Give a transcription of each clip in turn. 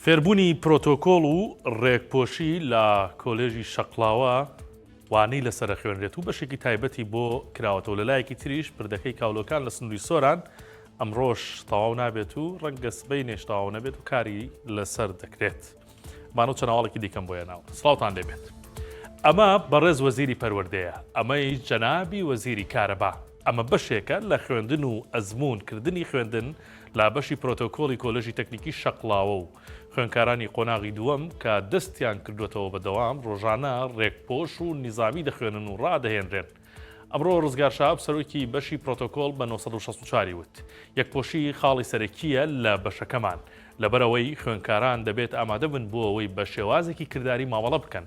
فێربوونی پرۆتۆکۆڵ و ڕێکپۆشی لە کۆلێژی شەقڵاوە وانەی لەسەر خوێنرێت و بەشێکی تایبەتی بۆ کراوەتەوە لە لایەکی تریش پردەکەی کاولۆکان لە سنووری سۆران ئەمڕۆژ تەواو نابێت و ڕەنگە سبەی نێش تەواو نەبێت و کاری لەسەر دەکرێت. مانەوە چەناوەڵێکی دیکەم بۆیە ناوە. سڵاوتان لێبێت. ئەمە بەڕێز وەزیری پەروەردەیە، ئەمەی جەنابی وەزیری کارەبا. ئەمە بەشێکە لە خوێندن و ئەزموونکردنی خوێندن لا بەشی پرۆتۆکۆڵی کۆلێژی تەکنیکی شەقڵاوە و خوێندکارانی قۆناغی دووەم کە دەستیان کردوێتەوە بەدەوام ڕۆژانە ڕێکپۆش و نیزامی دەخوێنن و ڕادەهێنرێن. ئەمڕۆ ڕزگار شاب سەرۆکی بەشی پرۆتۆکۆڵ بە 964 وت یەکپۆشی خاڵی سەرەکیە لە بەشەکەمان لەبەرەوەی خوێندکاران دەبێت ئامادە بن بۆ ئەوەی بە شێوازێکی کردداری ماوەڵە بکەن.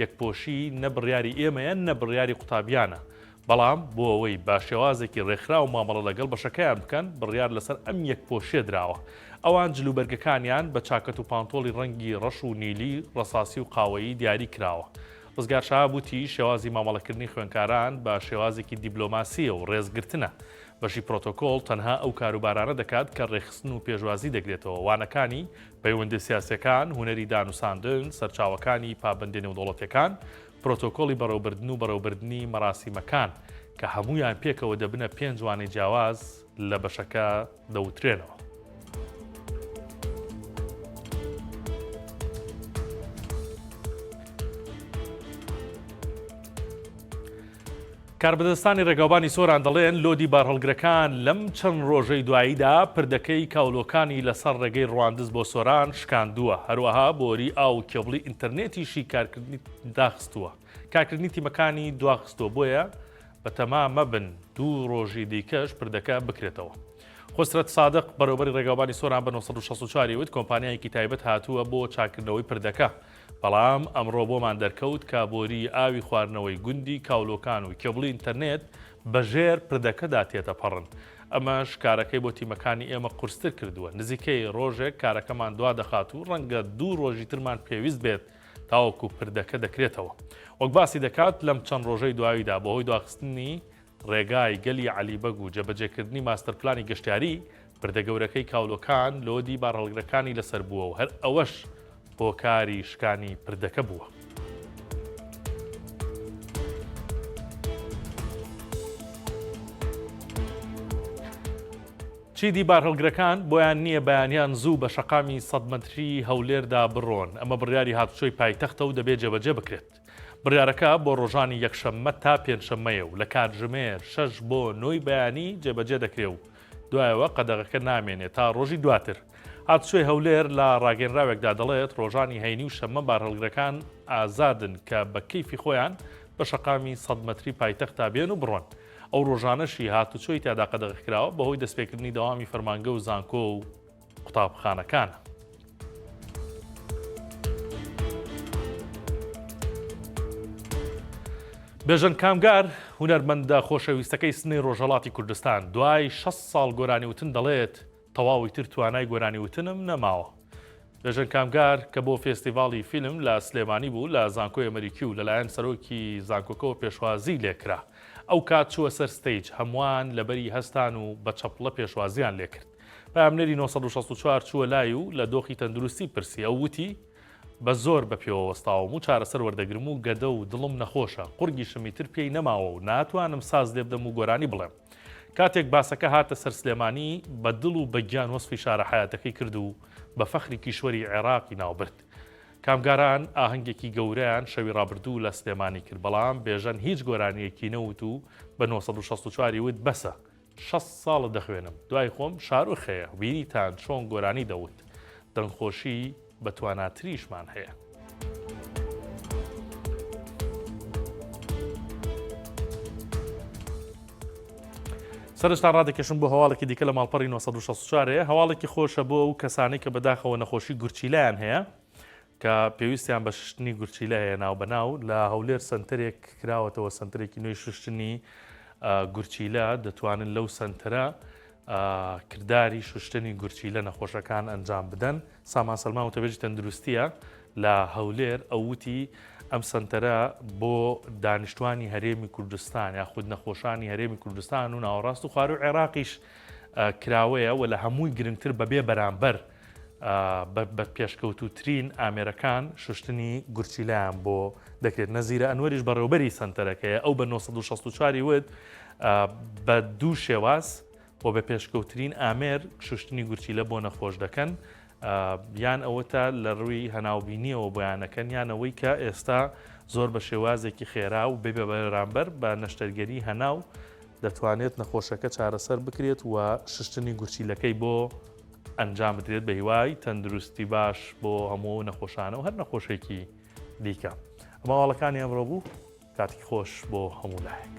یەکپۆشی نە بڕیاری ئێمەیە نە بڕیاری قوتابیانە، بەڵام بۆ ئەوەی با شێوازێکی ڕێکخرا و مامەڵە لەگەڵ بەشەکەیان بکەن بڕیار لەسەر ئەم یەکپۆشیە دراوە. ئەوان جلوبەرگەکانیان بە چاکەت و پانتۆڵی ڕەنگی ڕەش و نیلی ڕەساسی و قاوەیی دیاری کراوە. ڕزگار شاب وتی شێوازی مامەڵەکردنی خوێندکاران بە شێوازێکی دیبلۆماسیە و ڕێزگرتنە. بەشی پرۆتۆکۆڵ تەنها ئەو کاروبارانە دەکات کە ڕێخستن و پێشوازی دەگرێتەوە. وانەکانی پەیوەندی سیاسیەکان، هونەری دانوساندن، سەرچاوەکانی پابەندی نێودەوڵەتیەکان، پرۆتۆکۆڵی بەڕێوەبردن و بەڕێوەبردنی مەراسیمەکان کە هەمویان پێکەوە دەبنە 5 وانەی جیاواز لە بەشەکە دەوترێنەوە. کاربدەستانی ڕێگاوبانی سۆران دەڵێن لۆدی بارهەڵگرەکان لەم چەند ڕۆژەی دواییدا پردەکەی کاولۆکانی لەسەر ڕێگەی ڕواندز بۆ سۆران شکاندووە. هەروەها بۆری ئاو و کێبڵی ئینتەرنێتیشی کارکردنی داخستووە. کارکردنی تیمەکانی دواخستووە، بۆیە بە تەمام مەبن 2 ڕۆژی دیکەش پردەکە بکرێتەوە. خۆسرەت سادق بەڕێوەبەری ڕێگاوبانی سۆران بە 964 وت کۆمپانیایەکی تایبەت هاتووە بۆ چاکردنەوەی پردەکە، بەڵام ئەمڕۆ بۆمان دەرکەوت کابۆری ئاوی خواردنەوەی گوندی کاولۆکان و کێبڵی ئینتەرنێت بەژێر پردەکەدا تێتە پەڕن. ئەمەش کارەکەی بۆ تیمەکانی ئێمە قورستر کردووە. نزیکەی ڕۆژێک کارەکەمان دوا دەخات و ڕەنگە 2 ڕۆژی ترمان پێویست بێت تاوەکو پردەکە دەکرێتەوە. وەک باسی دەکات لەم چەند ڕۆژەی دواویدا بەهۆی دواخستنی ڕێگای گەلی عەلیبەگ و جێبەجێکردنی ماستەرپلانی گەشتیاری پردە گەورەکەی کاولۆکان لۆدی بارهەڵگرەکانی لەسەر بووە و هەر ئەوەش بۆ کاری شکانی پردەکە بووە. چیدی بارهەڵگرەکان بۆیان نییە بەیانیان زوو بە شەقامی 100 مەتری هەولێردا بڕۆن. ئەمە بڕیاری هاتوچۆی پایتەختە و دەبێت جێبەجێ بکرێت. بڕیارەکە بۆ ڕۆژانی یەکشەممە تا پێنجشەممەیە و لە کاتژمێر 6 بۆ 9 بەیانی جێبەجێ دەکرێت و دوایەوە قەدەغەکە نامێنێت تا ڕۆژی دواتر. هاتوچۆی هەولێر لە ڕاگەنراوێکدا دەڵێت ڕۆژانی هەینی و شەممە بارهەڵگرەکان ئازادن کە بە کەیفی خۆیان بە شەقامی 100 مەتری پایتەختدا بێن و بڕۆن. ئەو ڕۆژانەشی هاتوچۆی تیادا قەدەغەکراوە بەهۆی دەستپێکردنی دەوامی فەرمانگە و زانکۆ و قوتابخانەکانە. بێژن کامگار هونەرمەندە خۆشەویستەکەی سنەی ڕۆژهەڵاتی کوردستان دوای 6 ساڵ گۆرانی وتن دەڵێت تەواوی تر توانای گۆرانی وتنم نەماوە. بێژن کامگار کە بۆ فێستیڤاڵی فیلم لە سلێمانی بوو لە زانکۆی ئەمریکی و لەلایەن سەرۆکی زانکۆکەوە پێشوازی لێکرا. ئەو کات چووە سەر ستەیج، هەمووان لەبەری هەستان و بە چەپڵە پێشوازیان لێکرد. بەیامنەری 964 چووە لای و لە دۆخی تەندروستی پرسی. ئەو وتی بە زۆر بە پێوە وەستاوم و چارەسەر وەردەگرم و گەدە و دڵم نەخۆشە، قورگی شمی تر پێی نەماوە و ناتوانم ساز لێ بدەم و گۆرانی بڵێم. کاتێک باسەکە هاتە سەر سلێمانی بە دڵ و بەگیان وەسفی شارە حیاتەکەی کرد و بە فەخری کیشوەری عێراقی ناوبرد. کامگاران ئاهەنگێکی گەورەیان شەوی ڕابردوو لە سلێمانی کرد، بەڵام بێژەن هیچ گۆرانیەکی نەوت و بە 964 وت بەسە 6 ساڵە دەخوێنم، دوای خۆم شارۆخەیە بینیتان چۆن گۆرانی دەوت، دڵخۆشی بە تواناتریشمان هەیە. سەرشتا ڕادەکەشم بۆ هەواڵێکی دیکە لە ماڵپەڕی 964 هەواڵێکی خۆشە بۆ ئەو کەسانەی کە بەداخەوە نەخۆشی گورچیلایان هەیە کە پێویستیان بە ششتنی گورچیلە هەیە ناو بەناو. لە هەولێر سنتەرێک کراوەتەوە، سنتەرێکی نوێی ششتنی گورچیلە دەتوانن لەو سنتەرە کردداری ششتنی گورچیلە نەخۆشەکان ئەنجام بدەن. سامان سەلمان وتەبێژی تەندروستیە لە هەولێر ئەووتی ئەم سنتەرە بۆ دانیشتوانی هەرێمی کوردستان یاخود نەخۆشانی هەرێمی کوردستان و ناوەڕاست و خوار و عێراقیش کراوەیە و لە هەمووی گرنگتر بەبێ بەرامبەر بە پێشکەوتوترین ئامێرەکان شوشتنی گورچیلایان بۆ دەکرێت. نەزیرە ئەنوەریش بەڕێوەبەری سنتەرەکەیە ئەو بە 1964 وت بە دوو شێواز بۆ بە پێشکەوترین ئامێر شوشتنی گورچیلە بۆ نەخۆش دەکەن، یان ئەوەتە لە ڕووی هەناوبینیەوە بۆیانەکەن یانەوەی کە ئێستا زۆر بە شێوازێکی خێرا و بێ بەرامبەر بە نەشتەرگەری هەناو دەتوانێت نەخۆشەکە چارەسەر بکرێت و شوشتنی گورچیلەکەی بۆ ئەنجام بدرێت بە هیوای تەندروستی باش بۆ هەموو نەخۆشانە و هەر نەخۆشێکی دیکە. ئەمە هەواڵەکانی ئەمڕۆ بوو، کاتی خۆش بۆ هەموو لایەک.